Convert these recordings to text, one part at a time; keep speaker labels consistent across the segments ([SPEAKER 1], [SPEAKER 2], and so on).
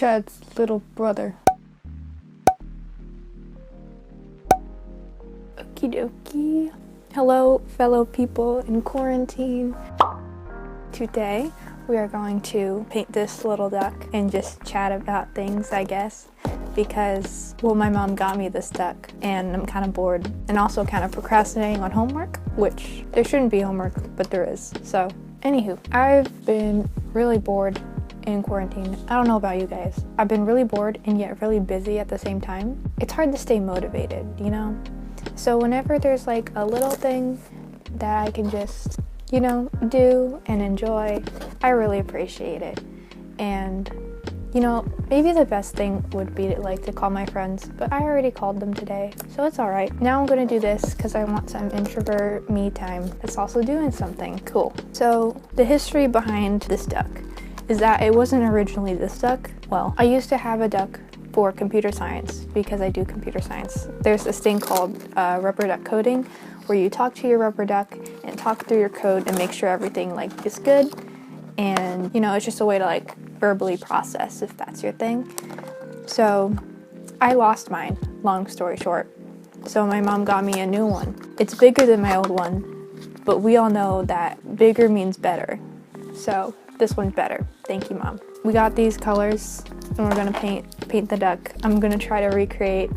[SPEAKER 1] Chad's little brother. Okie dokie. Hello, fellow people in quarantine. Today, we are going to paint this little duck and just chat about things, I guess. Because, well, my mom got me this duck and I'm kind of bored and also kind of procrastinating on homework, which there shouldn't be homework, but there is. So, anywho, I've been really bored in quarantine. I don't know about you guys. I've been really bored and yet really busy at the same time. It's hard to stay motivated, you know? So whenever there's like a little thing that I can just, you know, do and enjoy, I really appreciate it. And, you know, maybe the best thing would be to call my friends, but I already called them today, so it's alright. Now I'm gonna do this because I want some introvert me time. It's also doing something cool. So the history behind this duck is that it wasn't originally this duck. Well, I used to have a duck for computer science because I do computer science. There's this thing called rubber duck coding where you talk to your rubber duck and talk through your code and make sure everything like is good. And you know, it's just a way to like verbally process if that's your thing. So I lost mine, long story short. So my mom got me a new one. It's bigger than my old one, but we all know that bigger means better. So this one's better. Thank you, Mom. We got these colors and we're gonna paint the duck. I'm gonna try to recreate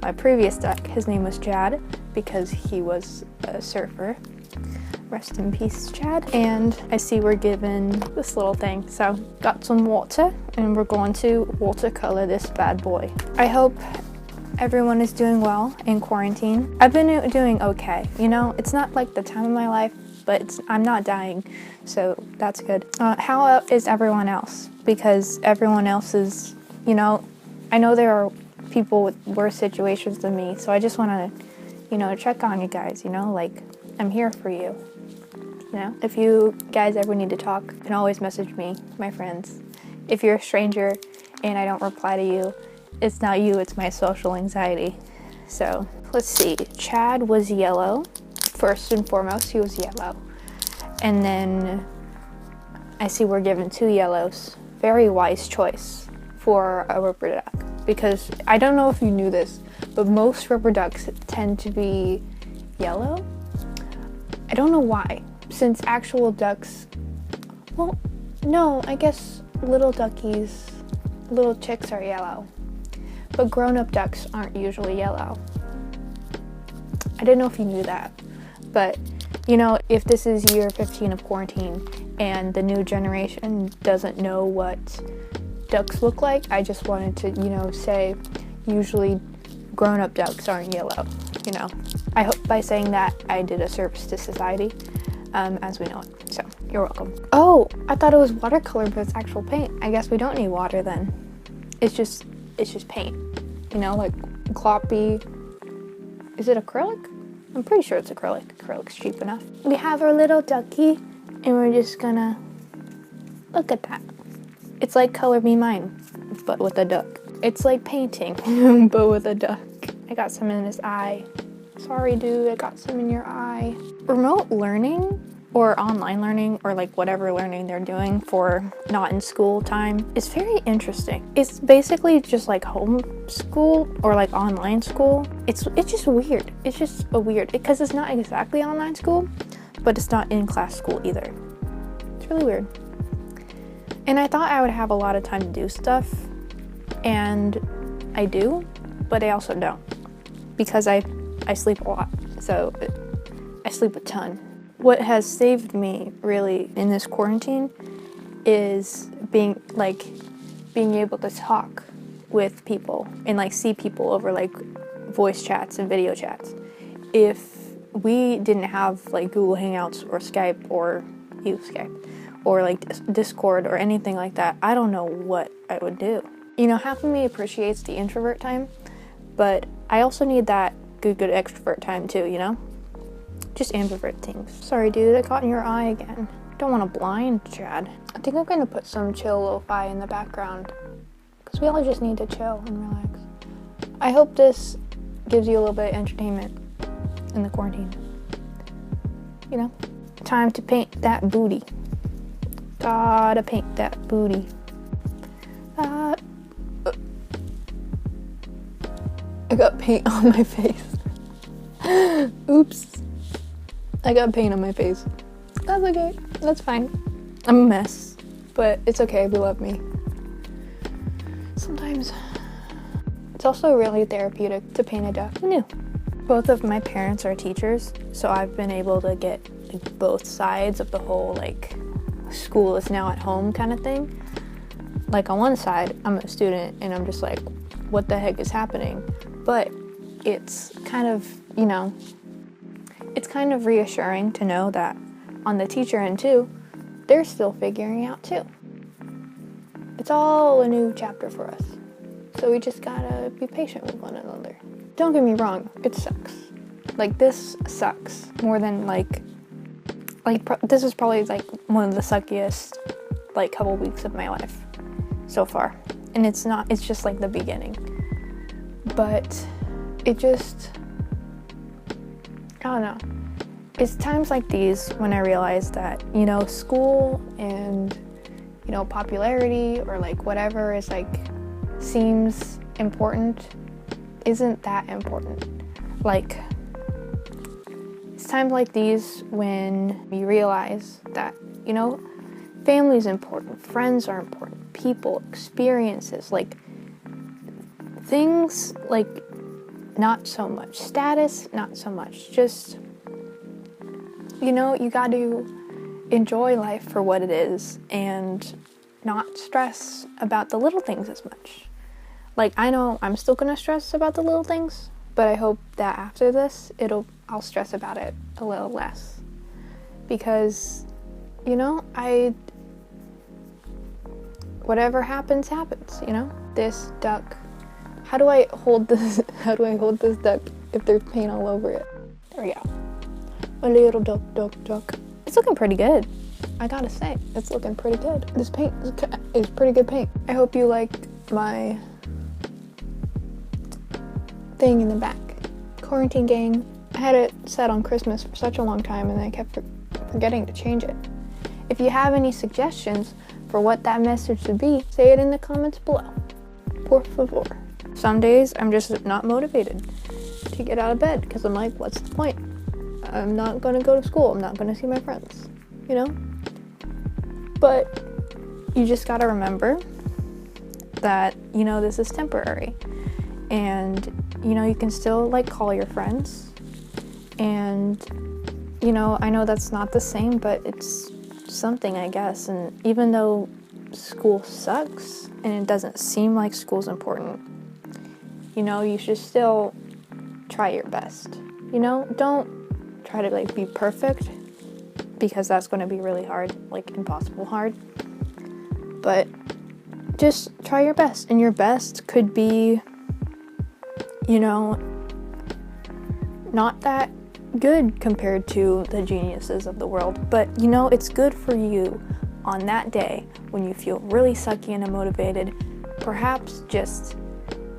[SPEAKER 1] my previous duck. His name was Chad because he was a surfer. Rest in peace, Chad. And I see we're given this little thing. So got some water and we're going to watercolor this bad boy. I hope everyone is doing well in quarantine. I've been doing okay. You know, it's not like the time of my life, but I'm not dying, so that's good. How is everyone else? Because everyone else is, you know, I know there are people with worse situations than me, so I just want to, you know, check on you guys, you know, like, I'm here for you, you know? If you guys ever need to talk, you can always message me, my friends. If you're a stranger and I don't reply to you, it's not you, it's my social anxiety. So, let's see, Chad was yellow. First and foremost, he was yellow. And then I see we're given 2 yellows. Very wise choice for a rubber duck. Because I don't know if you knew this, but most rubber ducks tend to be yellow. I don't know why. Since actual ducks, well, no, I guess little duckies, little chicks are yellow. But grown-up ducks aren't usually yellow. I didn't know if you knew that. But, you know, if this is year 15 of quarantine and the new generation doesn't know what ducks look like, I just wanted to, you know, say usually grown-up ducks aren't yellow, you know. I hope by saying that I did a service to society as we know it. So, you're welcome. Oh, I thought it was watercolor, but it's actual paint. I guess we don't need water then. It's just paint, you know, like gloppy. Is it acrylic? I'm pretty sure it's acrylic. Acrylic's cheap enough. We have our little ducky, and we're just gonna look at that. It's like Color Me Mine, but with a duck. It's like painting, but with a duck. I got some in his eye. Sorry, dude, I got some in your eye. Remote learning, or online learning, or like whatever learning they're doing for not in school time is very interesting. It's basically just like home school or like online school. It's just weird. It's just a weird, because it's not exactly online school, but it's not in class school either. It's really weird. And I thought I would have a lot of time to do stuff, and I do, but I also don't, because I sleep a lot. So I sleep a ton. What has saved me really in this quarantine is being able to talk with people and like see people over like voice chats and video chats. If we didn't have like Google Hangouts or Skype or like Discord or anything like that, I don't know what I would do. You know, half of me appreciates the introvert time, but I also need that good extrovert time too, you know? Just ambivert things. Sorry, dude, I got in your eye again. Don't want to blind Chad. I think I'm gonna put some chill lo-fi in the background, because we all just need to chill and relax. I hope this gives you a little bit of entertainment in the quarantine. You know? Time to paint that booty. Gotta paint that booty. I got paint on my face. Oops. I got paint on my face. That's okay. That's fine. I'm a mess. But it's okay. We love me. Sometimes. It's also really therapeutic to paint a duck. Who knew? Both of my parents are teachers, so I've been able to get like, both sides of the whole like school is now at home kind of thing. Like on one side, I'm a student and I'm just like, what the heck is happening? But it's kind of, you know, it's kind of reassuring to know that on the teacher end too, they're still figuring out too. It's all a new chapter for us. So we just gotta be patient with one another. Don't get me wrong, it sucks. Like this sucks more than this is probably like one of the suckiest like couple weeks of my life so far. And it's just like the beginning. But it just, I don't know. It's times like these when I realize that, you know, school and, you know, popularity or like whatever is like seems important isn't that important. Like, it's times like these when you realize that, you know, family's important, friends are important, people, experiences, like things like not so much status, not so much, just, you know, you got to enjoy life for what it is and not stress about the little things as much. Like, I know I'm still gonna stress about the little things, but I hope that after this, I'll stress about it a little less. Because, you know, whatever happens, happens, you know? This duck, how do I hold this duck if there's paint all over it? There we go. A little duck. It's looking pretty good. I gotta say, it's looking pretty good. This paint is pretty good paint. I hope you like my thing in the back. Quarantine gang. I had it set on Christmas for such a long time and I kept forgetting to change it. If you have any suggestions for what that message should be, say it in the comments below. Por favor. Some days I'm just not motivated to get out of bed because I'm like, what's the point? I'm not gonna go to school. I'm not gonna see my friends, you know? But you just gotta remember that, you know, this is temporary. And, you know, you can still like call your friends. And, you know, I know that's not the same, but it's something, I guess. And even though school sucks and it doesn't seem like school's important, you know, you should still try your best. You know, don't try to like be perfect because that's going to be really hard, like impossible hard. But just try your best, and your best could be, you know, not that good compared to the geniuses of the world, but you know, it's good for you on that day when you feel really sucky and unmotivated. Perhaps just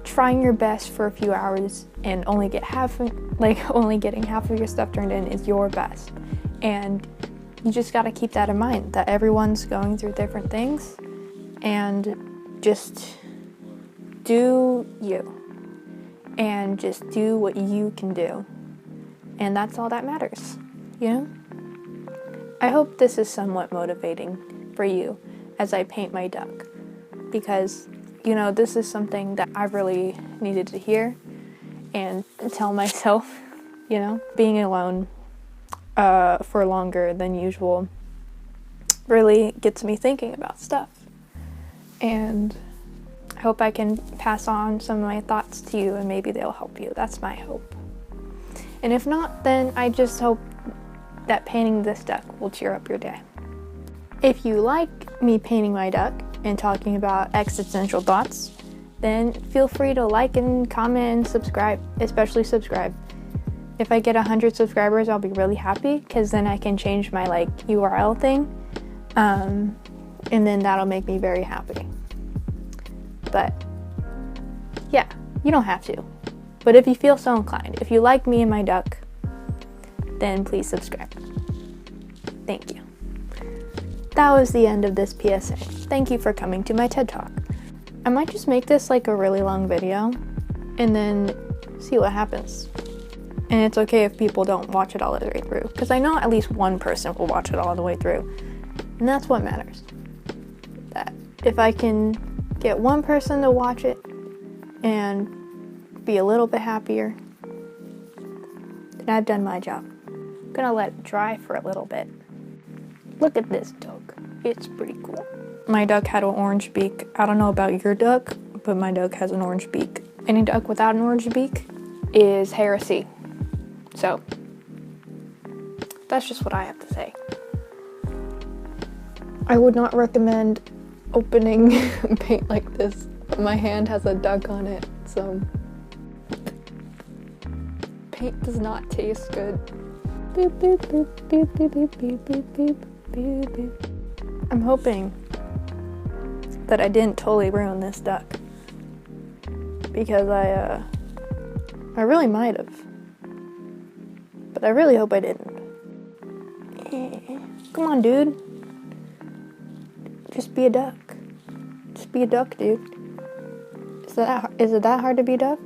[SPEAKER 1] trying your best for a few hours and only getting half of your stuff turned in is your best. And you just got to keep that in mind, that everyone's going through different things, and just do you. And just do what you can do. And that's all that matters, you know? I hope this is somewhat motivating for you as I paint my duck. Because, you know, this is something that I really needed to hear and tell myself, you know? Being alone for longer than usual really gets me thinking about stuff. And I hope I can pass on some of my thoughts to you and maybe they'll help you. That's my hope. And if not, then I just hope that painting this duck will cheer up your day. If you like me painting my duck and talking about existential thoughts, then feel free to like and comment and subscribe, especially subscribe. If I get 100 subscribers, I'll be really happy because then I can change my like URL thing. And then that'll make me very happy. But yeah, you don't have to. But if you feel so inclined, if you like me and my duck, then please subscribe. Thank you. That was the end of this PSA. Thank you for coming to my TED Talk. I might just make this like a really long video and then see what happens. And it's okay if people don't watch it all the way through, because I know at least one person will watch it all the way through, and that's what matters. That if I can get one person to watch it and be a little bit happier, then I've done my job. I'm gonna let it dry for a little bit. Look at this duck. It's pretty cool. My duck had an orange beak. I don't know about your duck, but my duck has an orange beak. Any duck without an orange beak is heresy. So, that's just what I have to say. I would not recommend opening paint like this. My hand has a duck on it, so paint does not taste good. Boop, boop, boop, boop, boop, boop, boop, boop, boop, boop. I'm hoping that I didn't totally ruin this duck, because I really might have. But I really hope I didn't. Come on, dude. Just be a duck. Just be a duck, dude. Is it that hard to be a duck?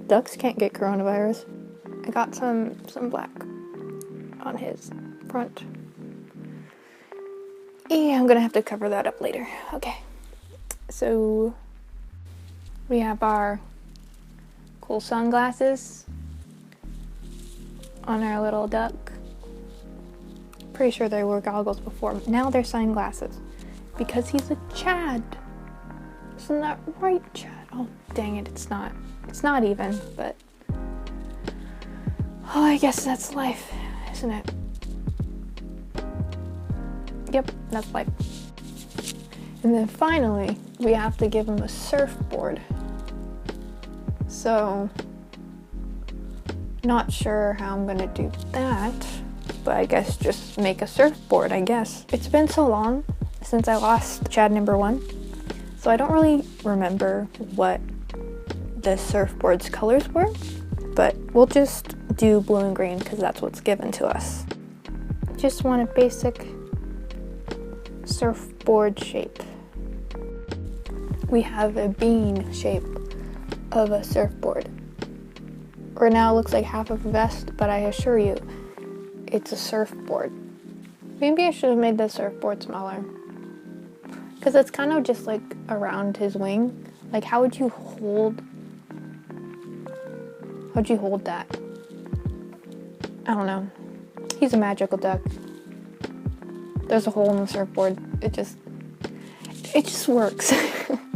[SPEAKER 1] Ducks can't get coronavirus. I got some black on his front. Yeah, I'm gonna have to cover that up later. Okay. So we have our cool sunglasses on our little duck. Pretty sure they were goggles before. Now they're sunglasses because he's a Chad. Isn't that right, Chad? Oh, dang it, it's not. It's not even, but oh, I guess that's life, isn't it? Yep, that's life. And then finally, we have to give him a surfboard. So, not sure how I'm gonna do that, but I guess just make a surfboard, I guess. It's been so long since I lost Chad number 1, so I don't really remember what the surfboard's colors were, but we'll just do blue and green because that's what's given to us. Just want a basic surfboard shape. We have a bean shape of a surfboard. Right now it looks like half of a vest, but I assure you, it's a surfboard. Maybe I should have made the surfboard smaller, because it's kind of just like around his wing. Like, how would you hold that? I don't know. He's a magical duck. There's a hole in the surfboard. It just works.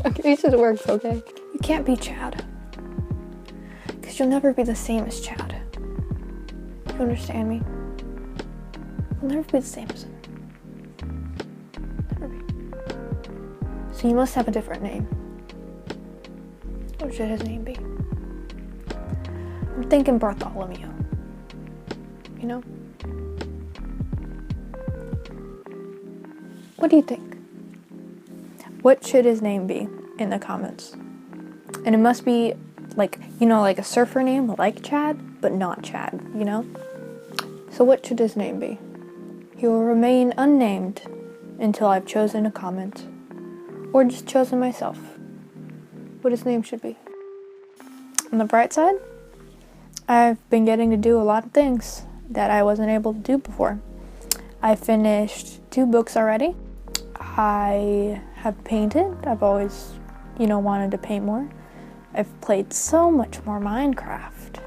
[SPEAKER 1] Okay, it just works, okay? You can't be Chad, because you'll never be the same as Chad. You understand me? You'll never be the same as him. Never be. So you must have a different name. What should his name be? I'm thinking Bartholomew. You know? What do you think? What should his name be in the comments? And it must be like, you know, like a surfer name like Chad, but not Chad, you know? So what should his name be? He will remain unnamed until I've chosen a comment, or just chosen myself what his name should be. On the bright side, I've been getting to do a lot of things that I wasn't able to do before. I finished 2 books already. I have painted. I've always, wanted to paint more. I've played so much more Minecraft.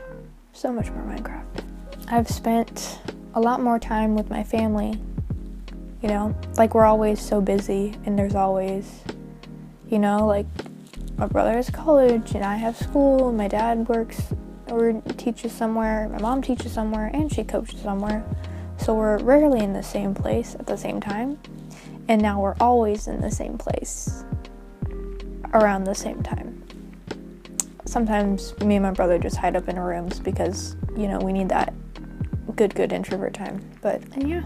[SPEAKER 1] I've spent a lot more time with my family. Like, we're always so busy, and there's always, like, my brother has college, and I have school, and my dad works or teaches somewhere, my mom teaches somewhere, and she coaches somewhere. So we're rarely in the same place at the same time, and now we're always in the same place around the same time. Sometimes me and my brother just hide up in our rooms because, we need that good introvert time. But, and yeah,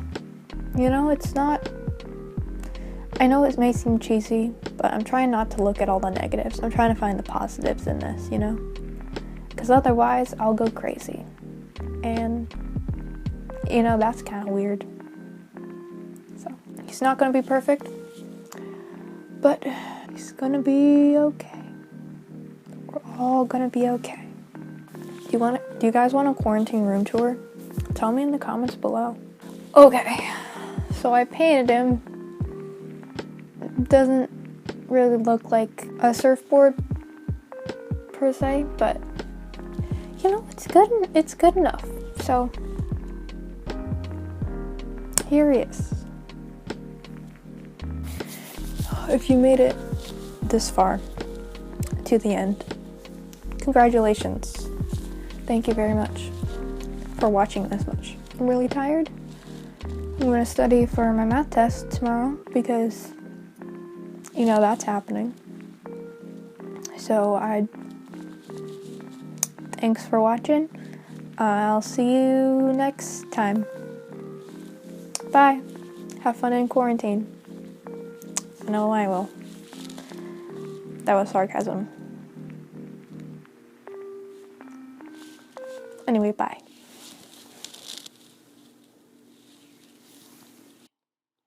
[SPEAKER 1] it's not, I know it may seem cheesy, but I'm trying not to look at all the negatives. I'm trying to find the positives in this, because otherwise I'll go crazy. And, that's kind of weird. So, he's not going to be perfect, but he's going to be okay. We're all going to be okay. you guys want a quarantine room tour? Tell me in the comments below. Okay, so I painted him. It doesn't really look like a surfboard per se, but you know, it's good enough. So here he is. If you made it this far to the end, congratulations. Thank you very much for watching this much. I'm really tired. I'm going to study for my math test tomorrow because, you know, that's happening. So thanks for watching. I'll see you next time. Bye. Have fun in quarantine. I know I will. That was sarcasm. Anyway, bye.